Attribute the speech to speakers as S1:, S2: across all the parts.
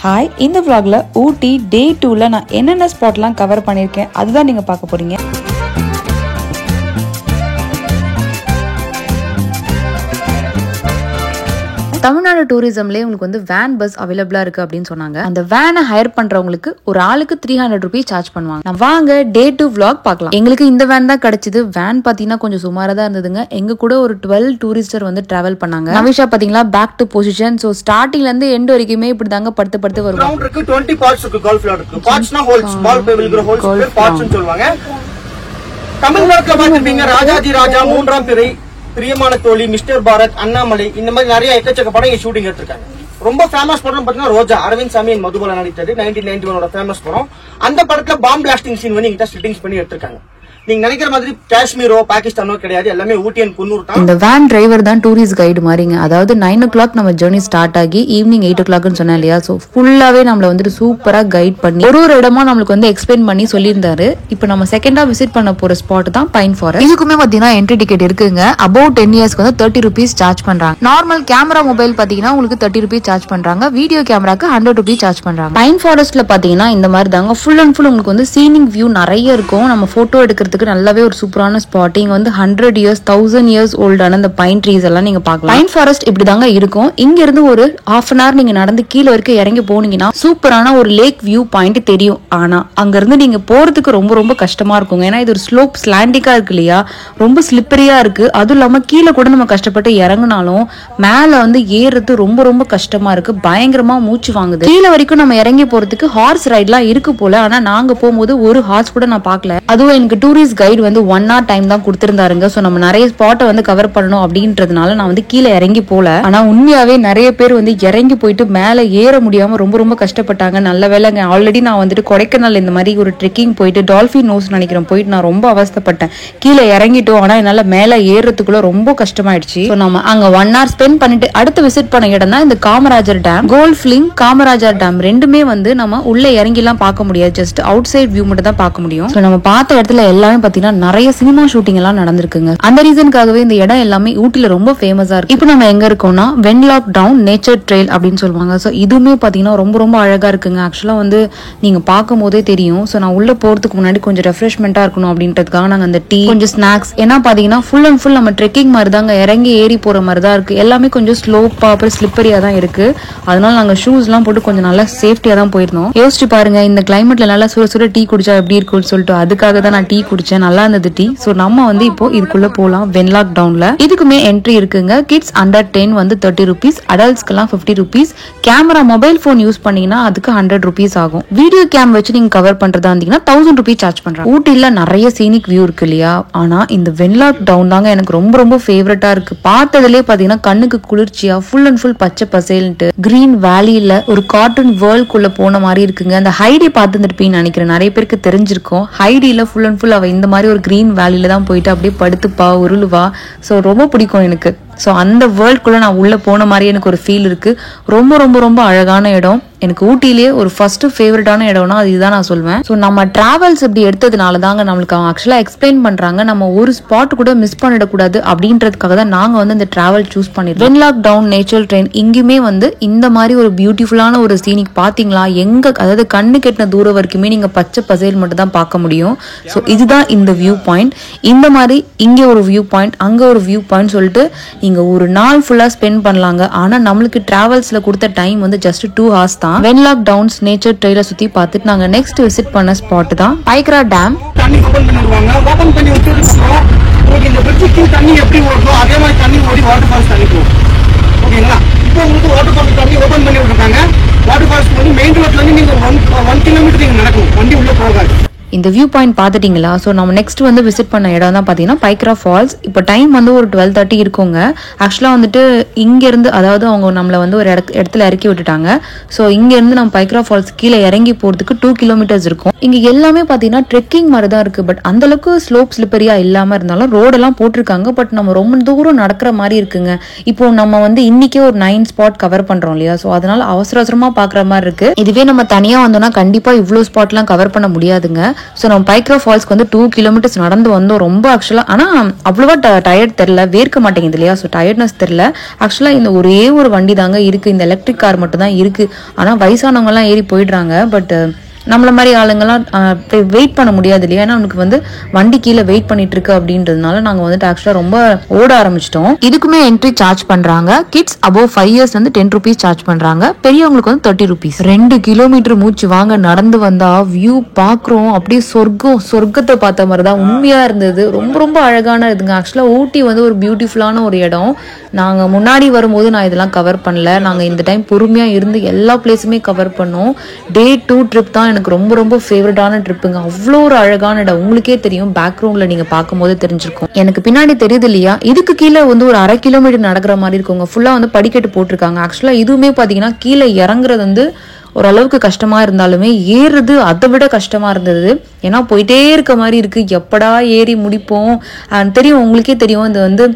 S1: Hi, இந்த vlogல ஊட்டி டே 2ல நான் என்னென்ன ஸ்பாட்லாம் கவர் பண்ணியிருக்கேன் அதுதான் நீங்க பார்க்க போறீங்க. தமிழ்நாடு டூரிசம்லேயே உங்களுக்கு வந்து வேன் பஸ் அவைலபிளா இருக்கு அப்படின்னு சொன்னாங்க. அந்த வேனை ஹையர் பண்றவங்களுக்கு ஒரு ஆளுக்கு 300 rupees சார்ஜ் பண்ணுவாங்க. நான் வாங்க டே 2 vlog பார்க்கலாம். எங்களுக்கு இந்த வேன் தான் கிடைச்சது. வேன் பாத்தீங்கன்னா கொஞ்சம் சுமாரா தான் இருந்ததுங்க. எங்க கூட ஒரு 12 டூரிஸ்டர் வந்து டிராவல் பண்ணாங்க. நவிஷா பாத்தீங்களா பேக் டு பொசிஷன். சோ ஸ்டார்டிங்ல இருந்து எண்ட் வரைக்குமே இப்படி தாங்க படுத்து வருவாங்க.
S2: கிரவுண்ட் இருக்கு, 20 பார்ட்ஸ் இருக்கு. கோல்ஃப் விளையாட இருக்கு. பார்ட்ஸ்னா ஹோல்ஸ், பால் பேபிள் இருக்கிற ஹோல்ஸ் பேர் பார்ட்ஸ் னு சொல்வாங்க. தமிழ்நாட்டுல பாத்துட்டீங்க ராஜாஜி ராஜா, மூன்றாம் பிறை, பிரியமான தோழி, மிஸ்டர் பாரத், அண்ணாமலை, இந்த மாதிரி நிறைய எக்கச்சக்க படம் இங்க ஷூட்டிங் எடுத்திருக்காங்க. ரொம்ப ஃபேமஸ் படம் பாத்தீங்கன்னா ரோஜா, அரவிந்த் சாமி மதுபாலா நடித்தது 1991 ஃபேமஸ் படம். அந்த படத்துல பாம் பிளாஸ்டிங் சீன் வந்து இங்க செட்டிங்ஸ் பண்ணி எடுத்திருக்காங்க. நீங்க நினைக்கிற மாதிரி காஷ்மீரோ பாகிஸ்தானோ கிடையாது, எல்லாமே ஊட்டி அண்ட் குன்னூர் தான்.
S1: இந்த வேன் டிரைவர் தான் டூரிஸ்ட் கைடு மாதிரிங்க. அதாவது 9 o'clock நம்ம ஜர்னி ஸ்டார்ட் ஆகி ஈவினிங் 8 o'clock சொன்னேன் இல்லையா. சோ ஃபுல்லாவே நம்மள வந்துட்டு சூப்பரா கைட் பண்ணி ஒரு இடமா நம்மளுக்கு வந்து எக்ஸ்பிளைன் பண்ணி சொல்லியிருந்தாரு. இப்போ நம்ம செகண்டா விசிட் பண்ண போற ஸ்பாட் தான் பைன் ஃபாரஸ்ட். இதுக்குமே பாத்தீங்கன்னா என்ட்ரி டிக்கெட் இருக்குங்க. அபவுட் 10 yearsக்கு வந்து 30 rupees சார்ஜ் பண்றாங்க. நார்மல் கேமரா மொபைல் பாத்தீங்கன்னா உங்களுக்கு 30 rupees சார்ஜ் பண்றாங்க. வீடியோ கேமராக்கு 100 rupees சார்ஜ் பண்றாங்க. பைன் ஃபாரஸ்ட்ல பாத்தீங்கன்னா இந்த மாதிரி தாங்க ஃபுல் அண்ட் ஃபுல் உங்களுக்கு வந்து சீனிங் வியூ நிறைய இருக்கும். நம்ம போட்டோ எடுக்கிறதுக்கு நல்லாவே ஒரு சூப்பரான ஸ்பாட். இங்க வந்து 100 years 1000 years ஓல்டான அந்த பைன் ட்ரீஸ் எல்லாம் நீங்க பார்க்கலாம். பைன் ஃபாரஸ்ட் இப்படி தாங்க இருக்கும். இங்க இருந்து ஒரு half an hour நீங்க நடந்து கீழ வரைக்கும் இறங்கி போனீங்கன்னா சூப்பரான ஒரு லேக் வியூ பாயிண்ட் தெரியும். ஆனா அங்க இருந்து நீங்க போறதுக்கு ரொம்ப ரொம்ப கஷ்டமா இருக்குங்க. ஏன்னா இது ஒரு ஸ்லோப் ஸ்லாண்டிக்கா இருக்கு இல்லையா, ரொம்ப ஸ்லிப்பரியா இருக்கு. அதுவும் இல்லாம கீழே கூட நம்ம கஷ்டப்பட்டு இறங்கினாலும் மேல வந்து ஏறுறது ரொம்ப ரொம்ப கஷ்டமா இருக்கு. பயங்கரமா மூச்சு வாங்குது. கீழே வரைக்கும் நம்ம இறங்கி போறதுக்கு ஹார்ஸ் ரைட்லாம் இருக்கு போல. ஆனா நாங்க போகும்போது ஒரு ஹார்ஸ் கூட நான் பார்க்கல. அதுவும் எனக்கு டூரிஸ்ட் கைடு வந்து 1 hour டைம் தான் கொடுத்திருந்தாருங்க. சோ நம்ம நிறைய ஸ்பாட்டை வந்து கவர் பண்ணணும் அப்படின்றதுனால நான் வந்து கீழே இறங்கி போல. ஆனா உண்மையாவே நிறைய பேர் வந்து இறங்கி போயிட்டு மேல ஏற முடியாம ரொம்ப ரொம்ப கஷ்டப்பட்டாங்க. நல்ல வேலைங்க. ஆல்ரெடி நான் வந்துட்டு கொடைக்கானல் இந்த மாதிரி ஒரு ட்ரெக்கிங் போயிட்டு டால்பின் நோஸ் நினைக்கிறேன் போயிட்டு நான் ரொம்ப அவஸ்தைப்பட்டேன். கீழே இறங்கிட்டோம். ஆனா என்னால மேல ஏறதுக்குள்ள ரொம்ப கஷ்டமாயிடுச்சு. நம்ம அங்க 1 hour ஸ்பெண்ட் பண்ணிட்டு அடுத்து விசிட் பண்ண இடம் தான் இந்த காமராஜர் டேம். கோல்ஃபிளிங் காமராஜர் டேம் ரெண்டுமே வந்து நம்ம உள்ள இறங்கி எல்லாம் பார்க்க முடியாது. ஜஸ்ட் அவுட் சைட் வியூ மட்டும் தான் பார்க்க முடியும். நம்ம பார்த்த இடத்துல எல்லாமே பாத்தீங்கன்னா நிறைய சினிமா ஷூட்டிங் எல்லாம் நடந்திருக்குங்க. அந்த ரீசனுக்காகவே இந்த இடம் எல்லாமே ஊட்டில ரொம்ப ஃபேமஸா இருக்கு. இப்போ நம்ம எங்க இருக்கோம்னா வென்லாக் டவுன் நேச்சர் ட்ரெயில் அப்படின்னு சொல்லுவாங்க. சோ இதுவுமே பாத்தீங்கன்னா ரொம்ப ரொம்ப அழகா இருக்குங்க. ஆக்சுவலா வந்து நீங்க பார்க்கும் போதே தெரியும். சோ நான் உள்ள போறதுக்கு முன்னாடி கொஞ்சம் ரெஃப்ரெஷ்மெண்டா இருக்கணும் அப்படின்றதுக்காக நாங்க அந்த டீ கொஞ்சம் ஸ்நாக்ஸ், ஏன்னா பாத்தீங்கன்னா ஃபுல் அண்ட் ஃபுல் நம்ம ட்ரெக்கிங் மாதிரி தாங்க, இறங்கி ஏறி போற மாதிரி தான் இருக்கு. எல்லாமே கொஞ்சம் ஸ்லோப்பா அப்புறம் ஸ்லிப்பரியா தான் இருக்கு. அதனால நாங்க ஷூஸ் எல்லாம் போட்டு கொஞ்சம் நல்லா சேஃப்டியா தான் போயிருந்தோம். யோசிச்சு பாருங்க, இந்த கிளைமேட்ல நல்லா சுட சுட டீ குடிச்சா எப்படி இருக்கும்னு சொல்லிட்டு அதுக்காக தான் நான் டீ குடிச்சேன். நல்லா இருந்தது டீ. சோ நம்ம வந்து இப்போ இதுக்குள்ள போலாம். வென்லாக் டவுன்ல இதுக்குமே என்ட்ரி இருக்குங்க. கிட்ஸ் அண்டர் 10 வந்து 30 rupees, அடல்ட்ஸ்க்கெல்லாம் 50 rupees. Camera mobile phone use பண்ணீங்கன்னா அதுக்கு 100 rupees ஆகும். வீடியோ கேம் வச்சு நீங்க கவர் பண்றதா இருந்தீங்கன்னா 1000 rupees சார்ஜ் பண்றாங்க. ஊட்டில நிறைய சீனிக் வியூ இருக்கு இல்லையா, ஆனா இந்த வென்லாக் டவுன் தாங்க எனக்கு ரொம்ப ரொம்ப ஃபேவரட்டா இருக்கு. பார்த்ததுலேயே பாத்தீங்கன்னா கண்ணுக்கு குளிர்ச்சியா ஃபுல் அண்ட் ஃபுல் பச்சை பசேல்ட்டு கிரீன் வேலியில ஒரு கார்ட்டூன் வேர்ல்டுக்குள்ள போன மாதிரி இருக்குங்க. அந்த ஹைடி பார்த்துருப்பீங்கன்னு நினைக்கிறேன், நிறைய பேருக்கு தெரிஞ்சிருக்கும். ஹைடியில ஃபுல் அண்ட் ஃபுல் அவ இந்த மாதிரி ஒரு கிரீன் வேலியில தான் போயிட்டு அப்படியே படுத்துப்பா உருளுவா. ஸோ ரொம்ப பிடிக்கும் எனக்கு. ஸோ அந்த வேர்ல்டுக்குள்ள நான் உள்ள போன மாதிரி எனக்கு ஒரு ஃபீல் இருக்கு. ரொம்ப ரொம்ப ரொம்ப அழகான இடம். எனக்கு ஊட்டிலேயே ஒரு ஃபர்ஸ்ட் ஃபேவரட்டான இடம்னா அது இதுதான் நான் சொல்வேன். ஸோ நம்ம டிராவல்ஸ் இப்படி எடுத்ததுனால தாங்க நம்மளுக்கு அவங்க ஆக்சுவலா எக்ஸ்பிளைன் பண்றாங்க. நம்ம ஒரு ஸ்பாட் கூட மிஸ் பண்ணிடக்கூடாது அப்படின்றதுக்காக தான் நாங்க வந்து இந்த டிராவல் சூஸ் பண்ணிருக்கோம். வென்லாக் டவுன் நேச்சுரல் ட்ரெயின் இங்குமே வந்து இந்த மாதிரி ஒரு பியூட்டிஃபுல்லான ஒரு சீனிக் பாத்தீங்களா, எங்க அதாவது கண்ணு கெட்டின தூரம் வரைக்குமே நீங்க பச்சை பசேல் மட்டும் தான் பார்க்க முடியும். ஸோ இதுதான் இந்த வியூ பாயிண்ட். இந்த மாதிரி இங்க ஒரு வியூ பாயிண்ட், அங்க ஒரு வியூ பாயிண்ட் சொல்லிட்டு நீங்க ஒரு நாள் ஃபுல்லா ஸ்பெண்ட் பண்ணலாங்க. ஆனா நம்மளுக்கு டிராவல்ஸ்ல கொடுத்த டைம் வந்து ஜஸ்ட் 2 hours தான். வென்லாக் டவுன்ஸ் நேச்சர் ட்ரெயில சுத்தி பார்த்துட்டு நாங்க நெக்ஸ்ட் விசிட் பண்ண ஸ்பாட் தான் பைக்ரா டேம்.
S2: தண்ணி ஓபன் பண்ணிடுவாங்க. ஓபன் பண்ணி வச்சதுக்கப்புறம் உங்களுக்கு இந்த பிரிட்ஜுக்கு தண்ணி எப்படி ஓடுதோ அதே மாதிரி தண்ணி ஓடி வாட்டர் ஃபால்ஸ் தண்ணி போகும். ஓகேங்களா? இப்போ உங்களுக்கு வாட்டர் ஃபால்ஸ் தண்ணி ஓபன் பண்ணி விட்டுருக்காங்க. வாட்டர் ஃபால்ஸ் வந்து மெயின் ரோட்ல இருந்து நீங்க 1 kilometer நீங்க நடக்கணும், வண்டி உள்ள போகாது.
S1: இந்த வியூ பாயிண்ட் பார்த்துட்டீங்களா? ஸோ நம்ம நெக்ஸ்ட் வந்து விசிட் பண்ண இடம் தான் பார்த்தீங்கன்னா பைக்ரா ஃபால்ஸ். இப்போ டைம் வந்து ஒரு 12:30 இருக்குங்க. ஆக்சுவலாக வந்துட்டு இங்கேருந்து அதாவது அவங்க நம்மளை வந்து ஒரு இடத்துல இறக்கி விட்டுட்டாங்க. ஸோ இங்கேருந்து நம்ம பைக்ரா ஃபால்ஸ் கீழே இறங்கி போகிறதுக்கு 2 kilometers இருக்கும். இங்கே எல்லாமே பார்த்தீங்கன்னா ட்ரெக்கிங் மாதிரி தான் இருக்குது. பட் அந்தளவுக்கு ஸ்லோப் ஸ்லிப்பரியாக இல்லாமல் இருந்தாலும் ரோடெல்லாம் போட்டிருக்காங்க. பட் நம்ம ரொம்ப தூரம் நடக்கிற மாதிரி இருக்குங்க. இப்போ நம்ம வந்து இன்னைக்கே ஒரு 9 ஸ்பாட் கவர் பண்ணுறோம் இல்லையா, ஸோ அதனால அவசர அவசரமாக பார்க்குற மாதிரி இருக்கு. இதுவே நம்ம தனியாக வந்தோம்னா கண்டிப்பாக இவ்வளோ ஸ்பாட்லாம் கவர் பண்ண முடியாதுங்க. ஸோ நம்ம பைக்ரா ஃபால்ஸ்க்கு வந்து 2 கிலோமீட்டர்ஸ் நடந்து வந்தோம். ரொம்ப ஆக்சுவலாக ஆனால் அவ்வளோவா டயர்ட் தெரில, வேர்க்க மாட்டேங்குது இல்லையா, ஸோ டயர்ட்னஸ் தெரில. ஆக்சுவலாக இந்த ஒரே ஒரு வண்டி தாங்க இருக்குது, இந்த எலக்ட்ரிக் கார் மட்டும் தான் இருக்குது. ஆனால் வயசானவங்கலாம் ஏறி போயிடுறாங்க. பட் நம்மள மாதிரி ஆளுங்கெல்லாம் வெயிட் பண்ண முடியாது இல்லையா, ஏன்னா நமக்கு வந்து வண்டி கீழே வெயிட் பண்ணிட்டு இருக்கு அப்படின்றதுனால நாங்கள் வந்துட்டு ஆக்சுவலாக ரொம்ப ஓட ஆரம்பிச்சிட்டோம். இதுக்குமே என்ட்ரி சார்ஜ் பண்றாங்க. கிட்ஸ் அபோவ் 5 இயர்ஸ் வந்து 10 rupees சார்ஜ் பண்றாங்க, பெரியவங்களுக்கு வந்து 30 rupees. 2 கிலோமீட்டர் மூச்சு வாங்க நடந்து வந்தா வியூ பாக்குறோம், அப்படியே சொர்க்கத்தை பார்த்த மாதிரி தான் உண்மையா இருந்தது. ரொம்ப ரொம்ப அழகான இதுங்க. ஆக்சுவலாக ஊட்டி வந்து ஒரு பியூட்டிஃபுல்லான ஒரு இடம். நாங்கள் முன்னாடி வரும்போது நான் இதெல்லாம் கவர் பண்ணல, நாங்கள் இந்த டைம் பொறுமையா இருந்து எல்லா பிளேஸுமே கவர் பண்ணோம். Day 2 ட்ரிப் தான் எனக்கு ரொம்ப ரொம்ப ஃபேவரட்டான ட்ரிப்புங்க. அவ்வளோ ஒரு அழகான இடம், உங்களுக்கே தெரியும், பேக்ரவுண்ட்ல நீங்க பார்க்கும்போது தெரிஞ்சிருக்கும். எனக்கு பின்னாடி தெரியுது இல்லையா, இதுக்கு கீழே வந்து ஒரு 1/2 கிலோமீட்டர் நடக்கிற மாதிரி இருக்குங்க. ஃபுல்லா வந்து படிக்கட்டு போட்டிருக்காங்க. ஆக்சுவலா இதுவுமே பாத்தீங்கன்னா கீழே இறங்குறது வந்து ஓரளவுக்கு கஷ்டமா இருந்தாலுமே ஏறுறது அதை விட கஷ்டமா இருந்தது. ஏன்னா போயிட்டே இருக்க மாதிரி இருக்கு, எப்படா ஏறி முடிப்போம். தெரியும், உங்களுக்கே தெரியும், இது வந்து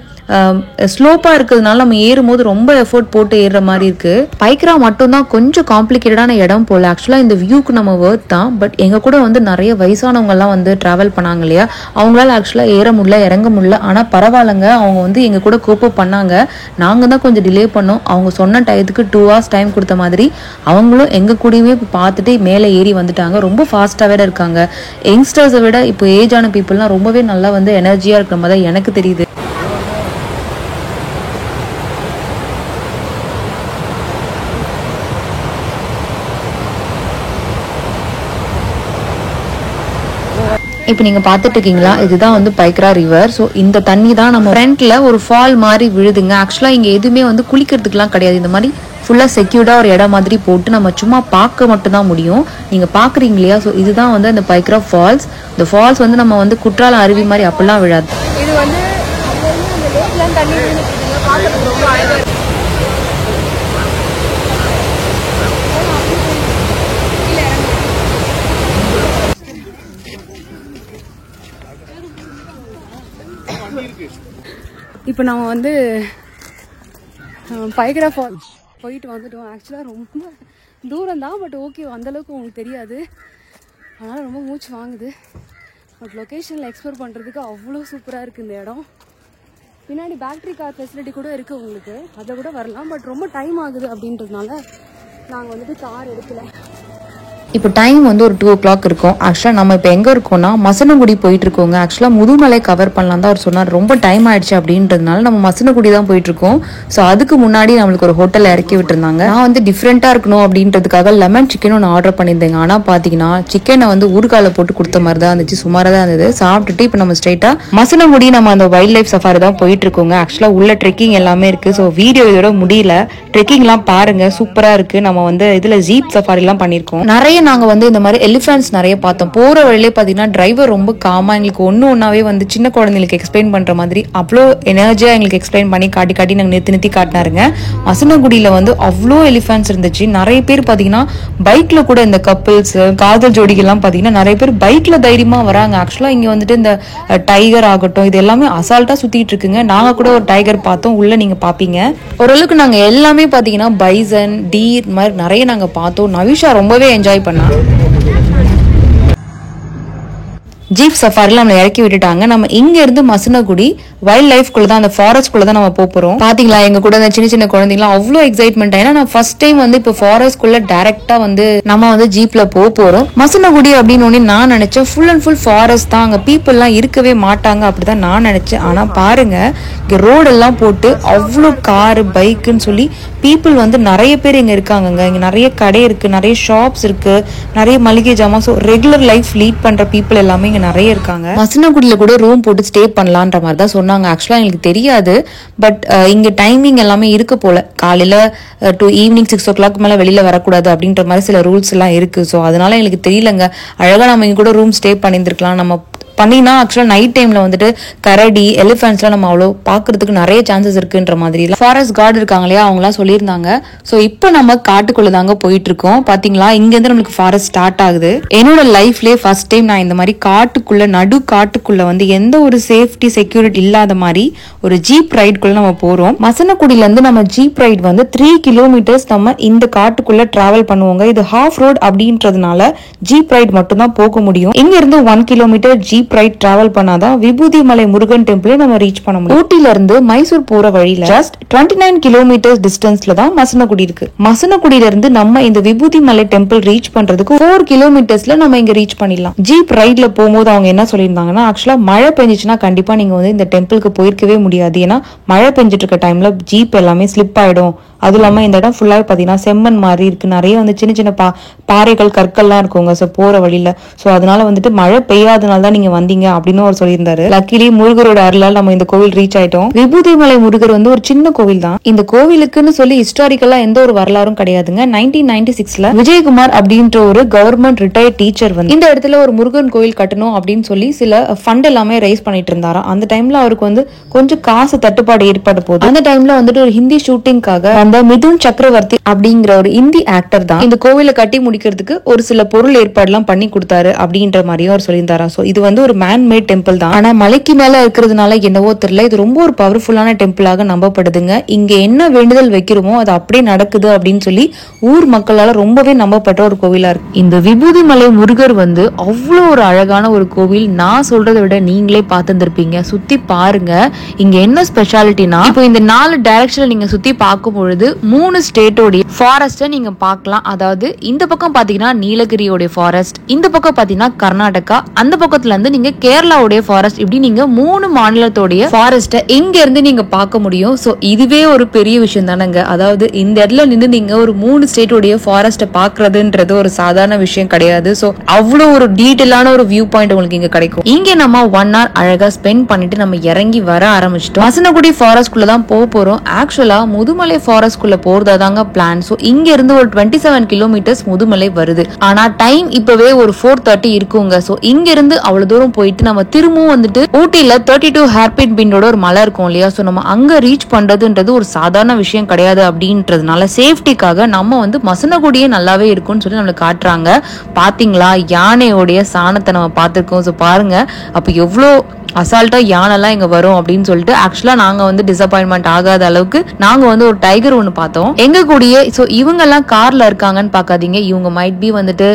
S1: ஸ்லோப்பா இருக்கிறதுனால நம்ம ஏறும்போது ரொம்ப எஃபோர்ட் போட்டு ஏறுற மாதிரி இருக்கு. பைக்ரா மட்டும் தான் கொஞ்சம் காம்ப்ளிகேட்டடான இடம் போல. ஆக்சுவலா இந்த வியூக்கு நம்ம வர்த் தான். பட் எங்க கூட வந்து நிறைய வயசானவங்க எல்லாம் வந்து டிராவல் பண்ணாங்க இல்லையா, அவங்களால ஆக்சுவலா ஏற முடியல, இறங்க முடியல. ஆனா பரவாயில்லங்க, அவங்க வந்து எங்க கூட கோப்பப் பண்ணாங்க. நாங்க தான் கொஞ்சம் டிலே பண்ணோம். அவங்க சொன்ன டயத்துக்கு 2 hours டைம் கொடுத்த மாதிரி அவங்களும் எங்க கூடயுமே பார்த்துட்டு மேலே ஏறி வந்துட்டாங்க. ரொம்ப ஃபாஸ்டா வேற இருக்காங்க. யங்ஸ்டர்ஸை விட இப்போ ஏஜ் ஆன பீப்புள்லாம் ரொம்பவே நல்லா வந்து எனர்ஜியா இருக்கிற மாதிரி தான் எனக்கு தெரியுது. இப்போ நீங்க பார்த்துட்டு இருக்கீங்களா, இதுதான் வந்து பைக்ரா ரிவர். ஸோ இந்த தண்ணி தான் நம்ம ஃப்ரண்ட்ல ஒரு ஃபால் மாதிரி விழுதுங்க. ஆக்சுவலா இங்க எதுவுமே வந்து குளிக்கிறதுக்குலாம் கிடையாது. இந்த மாதிரி ஃபுல்லா செக்யூர்டா ஒரு இடம் மாதிரி போட்டு நம்ம சும்மா பார்க்க மட்டும் தான் முடியும். நீங்க பாக்குறீங்க இல்லையா, ஸோ இதுதான் வந்து அந்த பைக்ரா ஃபால்ஸ். இந்த ஃபால்ஸ் வந்து நம்ம வந்து குற்றால அருவி மாதிரி அப்படிலாம் விழாது.
S3: இது வந்து அந்த லேக்ல தண்ணி விழுந்துட்டு பார்க்கறதுக்கு ரொம்ப அழகா இருக்கு. இப்போ நம்ம வந்து பைக்ரா ஃபால்ஸ் போயிட்டு வந்துட்டோம். ஆக்சுவலாக ரொம்ப தூரம் தான், பட் ஓகே, அந்தளவுக்கு உங்களுக்கு தெரியாது. அதனால் ரொம்ப மூச்சு வாங்குது. பட் லொக்கேஷனில் எக்ஸ்ப்ளோர் பண்ணுறதுக்கு அவ்வளோ சூப்பராக இருக்குது இந்த இடம். பின்னாடி பேட்டரி கார் ஃபெசிலிட்டி கூட இருக்குது உங்களுக்கு, அதை கூட வரலாம். பட் ரொம்ப டைம் ஆகுது அப்படின்றதுனால நாங்கள் வந்துட்டு கார் எடுக்கல.
S1: இப்போ டைம் வந்து ஒரு 2 o'clock இருக்கும். ஆக்சுவலாக நம்ம இப்போ எங்கே இருக்கோம்னா மசனகுடி போயிட்டு இருக்கோங்க. ஆக்சுவலாக முதுமலை கவர் பண்ணலாம் தான் அவர் சொன்னார். ரொம்ப டைம் ஆயிடுச்சு அப்படின்றதுனால நம்ம மசனகுடி தான் போயிட்டு இருக்கோம். ஸோ அதுக்கு முன்னாடி நம்மளுக்கு ஒரு ஹோட்டலில் இறக்கி விட்டுருந்தாங்க. நான் வந்து டிஃப்ரெண்ட்டாக இருக்கணும் அப்படின்றதுக்காக லெமன் சிக்கன் ஒன்று ஆர்டர் பண்ணியிருந்தேங்க. ஆனால் பார்த்தீங்கன்னா சிக்கனை வந்து ஊறுகால போட்டு கொடுத்த மாதிரி தான் இருந்துச்சு, சுமாராக தான் இருந்தது. சாப்பிட்டுட்டு இப்போ நம்ம ஸ்ட்ரைட்டாக மசனகுடி நம்ம அந்த வைல்ட் லைஃப் சஃபாரி தான் போயிட்டு இருக்கோங்க. ஆக்சுவலாக உள்ள ட்ரெக்கிங் எல்லாமே இருக்கு. ஸோ வீடியோ இதோட முடியல, ட்ரெக்கிங்லாம் பாருங்க, சூப்பராக இருக்கு. நம்ம வந்து இதில் ஜீப் சஃபாரிலாம் பண்ணியிருக்கோம். நிறைய நாங்கள் வந்து இந்த மாதிரி எலிஃபென்ட்ஸ் நிறைய பார்த்தோம். போகிற வழியிலே பார்த்தீங்கன்னா டிரைவர் ரொம்ப காமா எங்களுக்கு ஒன்றாவே வந்து சின்ன குழந்தைங்களுக்கு எக்ஸ்பிளைன் பண்ணுற மாதிரி அவ்வளோ எனர்ஜியாக எங்களுக்கு எக்ஸ்பிளைன் பண்ணி காட்டி நாங்கள் நிறுத்தி காட்டினாருங்க. மசனகுடியில் வந்து அவ்வளோ எலிஃபென்ட்ஸ் இருந்துச்சு. நிறைய பேர் பார்த்தீங்கன்னா பைக்கில் கூட இந்த கப்பிள்ஸ் காதல் ஜோடிகள்லாம் பார்த்தீங்கன்னா நிறைய பேர் பைக்கில் தைரியமாக வராங்க. ஆக்சுவலாக இங்கே வந்துட்டு இந்த டைகர் ஆகட்டும், இது எல்லாமே அசால்ட்டாக சுற்றிட்டு இருக்குங்க. நாங்கள் கூட ஒரு டைகர் பார்த்தோம், உள்ளே நீங்கள் பார்ப்பீங்க. ஓரளவுக்கு நாங்கள் எல்லாமே பார்த்தீங்கன்னா பைசன், டீர் மாதிரி நிறைய நாங்கள் பார்த்தோம். நவிஷா ரொம்பவே என்ஜாய் பண்ணா. ஜீப் சஃபாரில நம்ம இறக்கி விட்டுட்டாங்க. நம்ம இங்க இருந்து மசனகுடி வைல்ட் லைஃப் குள்ள தான், அந்த ஃபாரஸ்ட் குள்ள தான் நம்ம போறோம். பாத்தீங்களா, எங்க கூட அந்த சின்ன சின்ன குழந்தைங்களாம் அவ்வளோ எக்ஸைட்மெண்ட். ஏன்னா நான் ஃபர்ஸ்ட் டைம் வந்து இப்போ ஃபாரஸ்ட் குள்ள டைரக்டா வந்து நம்ம வந்து ஜீப்ல போறோம். மசனகுடி அப்படின்னு நான் நினைச்சேன் ஃபுல் அண்ட் ஃபுல் ஃபாரஸ்ட் தான், அங்க பீப்புள் எல்லாம் இருக்கவே மாட்டாங்க அப்படிதான் நான் நினைச்சேன். ஆனா பாருங்க, இங்க ரோடு எல்லாம் போட்டு அவ்வளோ காரு பைக்குன்னு சொல்லி பீப்புள் வந்து நிறைய பேர் இங்க இருக்காங்க. இங்க நிறைய கடை இருக்கு, நிறைய ஷாப்ஸ் இருக்கு, நிறைய மளிகை ஜாமான். ஸோ ரெகுலர் லைஃப் லீட் பண்ற பீப்புள் எல்லாமே இங்க நிறைய இருக்காங்க. மசனகுடியில கூட ரூம் போட்டு ஸ்டே பண்ணலான்ற மாதிரி தான் சொன்னாங்க. ஆக்சுவலா எங்களுக்கு தெரியாது. பட் இங்க டைமிங் எல்லாமே இருக்கு போல. காலையில டு ஈவினிங் 6 o'clock மேல வெளியில வரக்கூடாது அப்படின்ற மாதிரி சில ரூல்ஸ் எல்லாம் இருக்கு. ஸோ அதனால எங்களுக்கு தெரியலங்க. அழகா நம்ம இங்க கூட ரூம் ஸ்டே பண்ணியிருந்திருக்கலாம். நம்ம பண்ணீங்கன்னா ஆக்சுவலா நைட் டைம்ல வந்துட்டு கரடி எலிஃபென்ட்ஸ்லாம் நம்ம அவ்வளோ பாக்குறதுக்கு நிறைய சான்சஸ் இருக்குன்ற மாதிரி ஃபாரஸ்ட் கார்டு இருக்காங்க இல்லையா அவங்க எல்லாம் சொல்லியிருந்தாங்க. சோ இப்போ நம்ம காட்டுக்குள்ள தாங்க போயிட்டு இருக்கோம். பாத்தீங்களா இங்க இருந்து நம்மளுக்கு ஃபாரஸ்ட் ஸ்டார்ட் ஆகுது. என்னோட லைஃப்லயே ஃபர்ஸ்ட் டைம் நான் இந்த மாதிரி காட்டுக்குள்ள நடு காட்டுக்குள்ள வந்து எந்த ஒரு சேஃப்டி செக்யூரிட்டி இல்லாத மாதிரி ஒரு ஜீப் ரைடுக்குள்ள நம்ம போறோம். மசனக்குடியில இருந்து நம்ம ஜீப் ரைட் வந்து 3 கிலோமீட்டர்ஸ் நம்ம இந்த காட்டுக்குள்ள டிராவல் பண்ணுவோங்க. இது ஹாஃப் ரோட் அப்படின்றதுனால ஜீப் ரைட் மட்டும் தான் போக முடியும். இங்க இருந்து 1 கிலோமீட்டர் ஜீப் ரைட் டிராவல் பண்ணாதான் விபூதி மலை முருகன் டெம்பிளை நம்ம ரீச் பண்ண முடியும். ஊட்டில இருந்து மைசூர் போற வழியில ஜஸ்ட் 29 கிலோமீட்டர்ஸ் டிஸ்டன்ஸ்ல தான் மசனகுடி இருக்கு. மசனகுடியில இருந்து நம்ம இந்த விபூதி மலை டெம்பிள் ரீச் பண்றதுக்கு 4 கிலோமீட்டர்ஸ்ல நம்ம இங்க ரீச் பண்ணிடலாம். ஜீப் ரைட்ல போகும்போது அவங்க என்ன சொல்லியிருந்தாங்கன்னா ஆக்சுவலா மழை பெஞ்சிச்சுன்னா கண்டிப்பா நீங்க வந்து இந்த டெம்பிளுக்கு போயிருக்கவே முடியாது. ஏன்னா மழை பெஞ்சிட்டு இருக்க டைம்ல ஜீப் எல்லாமே ஸ்லிப் ஆயிடும். அதுவும் இல்லாம இந்த இடம் ஃபுல்லாவே பாத்தீங்கன்னா செம்மண் மாதிரி இருக்கு. நிறைய வந்து சின்ன சின்ன பாறைகள் கற்கள்லாம் இருக்குங்க போற வழியில. சோ அதனால வந்துட்டு மழை பெய்யாதனால தான் நீங்க வந்தீங்க அப்படின்னு அவர் சொல்லியிருந்தாரு. லக்கிலி முருகரோட அருளால் நம்ம இந்த கோவில் ரீச் ஆயிட்டோம். விபூதி மலை முருகர் வந்து ஒரு சின்ன கோவில் தான். இந்த கோவிலுக்குன்னு சொல்லி ஹிஸ்டாரிக்கலா எந்த ஒரு வரலாறும் கிடையாதுங்க. 1996ல விஜயகுமார் அப்படின்ற ஒரு கவர்மெண்ட் ரிட்டையர்ட் டீச்சர் வந்து இந்த இடத்துல ஒரு முருகன் கோவில் கட்டணும் அப்படின்னு சொல்லி சில ஃபண்ட் எல்லாமே ரைஸ் பண்ணிட்டு இருந்தாராம். அந்த டைம்ல அவருக்கு வந்து கொஞ்சம் காசு தட்டுப்பாடு ஏற்பட்ட போது அந்த டைம்ல வந்துட்டு ஒரு ஹிந்தி ஷூட்டிங்காக அந்த மிதுன் சக்கரவர்த்தி அப்படிங்கிற ஒரு இந்தி ஆக்டர் தான் இந்த கோவிலை கட்டி முடிக்கிறதுக்கு ஒரு சில பொருள் ஏற்பாடு எல்லாம் பண்ணி கொடுத்தாரு அப்படின்ற மாதிரியும் அவர் சொல்லியிருந்தாரா. சோ இது வந்து ஒரு மேன் மேட் டெம்பிள் தான். ஆனா மலைக்கு மேல இருக்கிறதுனால என்னவோ தெரியல இது ரொம்ப ஒரு பவர்ஃபுல்லான டெம்பிளாக நம்பப்படுதுங்க. இங்க என்ன வேண்டுதல் வைக்கிறோமோ அது அப்படியே நடக்குது அப்படின்னு சொல்லி ஊர் மக்களால ரொம்பவே நம்பப்பட்ட ஒரு கோவிலா இருக்கு. இந்த விபூதி மலை முருகர் வந்து அவ்வளோ ஒரு அழகான ஒரு கோவில். நான் சொல்றதை விட நீங்களே பார்த்துருப்பீங்க. சுத்தி பாருங்க. இங்க என்ன ஸ்பெஷாலிட்டினா இப்போ இந்த 4 டைரக்ஷன்ல நீங்க சுத்தி பார்க்கும் பொழுது 3 ஸ்டேட்டோட ஃபாரஸ்ட நீங்க பார்க்கலாம். அதாவது இந்த பக்கம் பாத்தீங்கன்னா நீலகிரியோட ஃபாரஸ்ட், இந்த பக்கம் பாத்தீங்கன்னா கர்நாடகா, அந்த பக்கத்துல இருந்து நீங்க கேரளாவுடைய ஃபாரஸ்ட், இப்படி நீங்க 3 மாநிலத்தோடைய ஃபாரஸ்ட இங்க இருந்து நீங்க பார்க்க முடியும். சோ இதுவே ஒரு பெரிய விஷயம் தானங்க. அதாவது இந்த இடத்துல நின்று நீங்க ஒரு 3 ஸ்டேட்டோடைய ஃபாரஸ்ட பாக்குறதுன்றது ஒரு சாதாரண விஷயம் கிடையாது. சோ அவ்வளவு ஒரு டீடைலான ஒரு வியூ பாயிண்ட் உங்களுக்கு இங்க கிடைக்கும். இங்க நம்ம 1 hour அழகா ஸ்பெண்ட் பண்ணிட்டு நம்ம இறங்கி வர ஆரம்பிச்சிட்டோம். மசனகுடி ஃபாரஸ்ட் குள்ள தான் போறோம். ஆக்சுவலா முதுமலை ஃபாரஸ்ட் குள்ள போறதாங்க பிளான். சோ இங்க இருந்து ஒரு 27 கிலோமீட்டர்ஸ் முதுமலை வருது. ஆனா டைம் இப்பவே ஒரு 4:30 இருக்குங்க. சோ இங்க இருந்து அவ்வளவு தூரம் போயிட்டு நம்ம திரும்பவும் வந்துட்டு ஊட்டில 32 ஹேர்பின் பின்னோட ஒரு மலை இருக்கும் இல்லையா. சோ நம்ம அங்க ரீச் பண்றதுன்றது ஒரு சாதாரண விஷயம் கிடையாது. அப்படின்றதுனால சேஃப்டிக்காக நம்ம வந்து மசனகுடியே நல்லாவே இருக்கும்னு சொல்லி நம்மளுக்கு காட்டுறாங்க. பாத்தீங்களா யானையோடைய சாணத்தை நம்ம பார்த்திருக்கோம். சோ பாருங்க அப்ப எவ்வளோ அசால்ட்டா யானைலாம் இங்க வரும் அப்படின்னு சொல்லிட்டு ஆக்சுவலா நாங்க வந்து டிசப்பாயின்மெண்ட் ஆகாத அளவுக்கு நாங்க வந்து ஒரு டைகர் ஒண்ணு பார்த்தோம் எங்க கூடயே. சோ இவங்க எல்லாம் கார்ல இருக்காங்கன்னு பாக்காதீங்க. இவங்க மைட் பி வந்துட்டு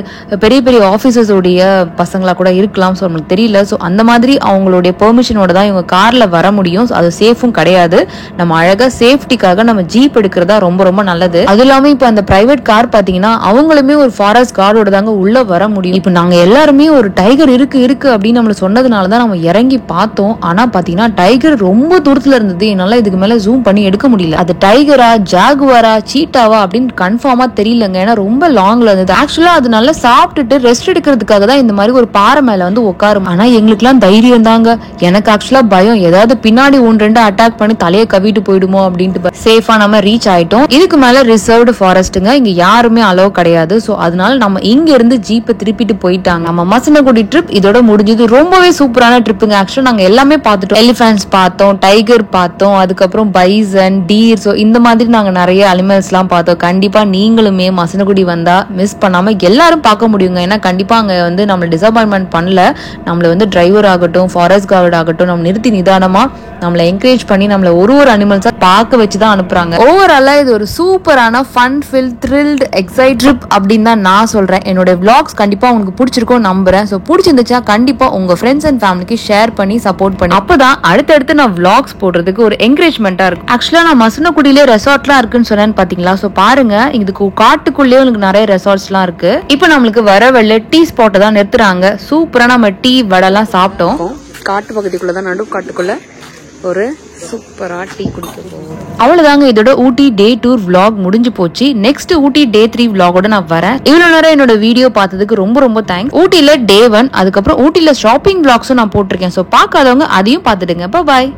S1: பெரிய பெரிய ஆபீசர்ஸ் உடைய பசங்களா கூட இருக்கலாம். சோ நமக்கு தெரியல. சோ அந்த மாதிரி அவங்களுடைய பெர்மிஷனோட தான் இவங்க கார்ல வர முடியும். அது சேஃபும் கிடையாது. நம்ம அழகா சேஃப்டிக்காக நம்ம ஜீப் எடுக்கிறதா ரொம்ப ரொம்ப நல்லது. அது இல்லாம இப்ப அந்த பிரைவேட் கார் பாத்தீங்கன்னா அவங்களுமே ஒரு ஃபாரஸ்ட் கார்டோட தாங்க உள்ள வர முடியும். இப்ப நாங்க எல்லாருமே ஒரு டைகர் இருக்கு அப்படின்னு நம்மள சொன்னதுனாலதான் நம்ம இறங்கி பார்த்தோம். ஆனா பாத்தீங்கன்னா டைகர் ரொம்ப தூரத்துல இருந்தது. என்னால இதுக்கு மேல ஜூம் பண்ணி எடுக்க முடியல. அது டைகரா ஜாகுவாரா சீட்டாவா அப்படின்னு கன்ஃபார்மா தெரியலங்க. ஏன்னா ரொம்ப லாங்ல இருந்தது. ஆக்சுவலா அது நல்லா சாப்பிட்டுட்டு ரெஸ்ட் எடுக்கிறதுக்காக தான் இந்த மாதிரி ஒரு பாறை மேல வந்து உட்காரும். ஆனா எங்களுக்கு எல்லாம் தைரியம் தாங்க. எனக்கு ஆக்சுவலா பயம் ஏதாவது பின்னாடி 1-2 அட்டாக் பண்ணி தலையை கவிட்டு போயிடுமோ அப்படின்ட்டு சேஃபா நம்ம ரீச் ஆயிட்டோம். இதுக்கு மேல ரிசர்வ்டு ஃபாரஸ்ட்டுங்க. இங்க யாருமே அலோவ் கிடையாது. சோ அதனால நம்ம இங்க இருந்து ஜீப்பை திருப்பிட்டு போயிட்டாங்க. நம்ம மசனகுடி ட்ரிப் இதோட முடிஞ்சது. ரொம்பவே சூப்பரான ட்ரிப்புங்க. ஆக்சுவலா நாங்க எல்லாமே பார்த்துட்டோம். எலிஃபென்ட்ஸ் பார்த்தோம், டைகர் பார்த்தோம், அதுக்கப்புறம் பைசன், டீர், சோ இந்த மாதிரி நாங்க நிறைய அனிமல்ஸ் எல்லாம் பார்த்தோம். கண்டிப்பா நீங்களுமே மசனகுடி வந்தா மிஸ் பண்ணாம எல்லாரும் பார்க்க முடியுங்க. ஏன்னா கண்டிப்பா அங்க வந்து நம்ம டிசப்பாயின்மெண்ட் பண்ணல. நம்மள வந்து டிரைவர் ஆகட்டும் ஃபாரஸ்ட் கார்டு ஆகட்டும் நம்ம நிறுத்தி நிதானமா நம்மளை என்கரேஜ் பண்ணி நம்மள ஒரு அனிமல்ஸா பார்க்க வச்சுதான் அனுப்புறாங்க. ஓவராலா இது ஒரு சூப்பரான fun fill thrilled excite trip அப்படின்னு தான் நான் சொல்றேன். என்னோட vlogs கண்டிப்பா உங்களுக்கு பிடிச்சிருக்கும் நம்புறேன். சோ பிடிச்சிருந்துச்சா கண்டிப்பா உங்க ஃப்ரெண்ட்ஸ் அண்ட் ஃபேமிலிக்கு ஷேர் பண்ணி சப்போர்ட் பண்ணி அப்பதான் அடுத்தடுத்து நான் vlogs போடுறதுக்கு ஒரு என்கரேஜ்மெண்டா இருக்கும். ஆக்சுவலா நான் மசனகுடியில ரெசார்ட்லாம் இருக்குன்னு சொன்னேன்னு பாத்தீங்களா. சோ பாருங்க இதுக்கு காட்டுக்குள்ளேயே உங்களுக்கு நிறைய ரெசார்ட்ஸ் எல்லாம் இருக்கு. இப்ப நம்மளுக்கு வர வெள்ள டீ ஸ்பாட்டை தான் நிறுத்துறாங்க. சூப்பரா நம்ம டீ வடை எல்லாம் சாப்பிட்டோம். காட்டு பகுதிக்குள்ளதான் நடு காட்டுக்குள்ள ஒரு சூப்பரா டீ குடிக்க போவோம். அவ்வளவுதாங்க இதோட ஊட்டி டே டூர் vlog முடிஞ்சு போச்சு. நெக்ஸ்ட் ஊட்டி டே 3 vlogோட நான் வரேன். இவ்வளவு நேரம் என்னோட வீடியோ பார்த்ததுக்கு ரொம்ப ரொம்ப தேங்க்ஸ். ஊட்டில டே 1 அதுக்கப்புறம் ஊட்டில ஷாப்பிங் vlogsம் நான் போட்டிருக்கேன். சோ பார்க்காதவங்க அதையும் பார்த்துடுங்க. பாய்.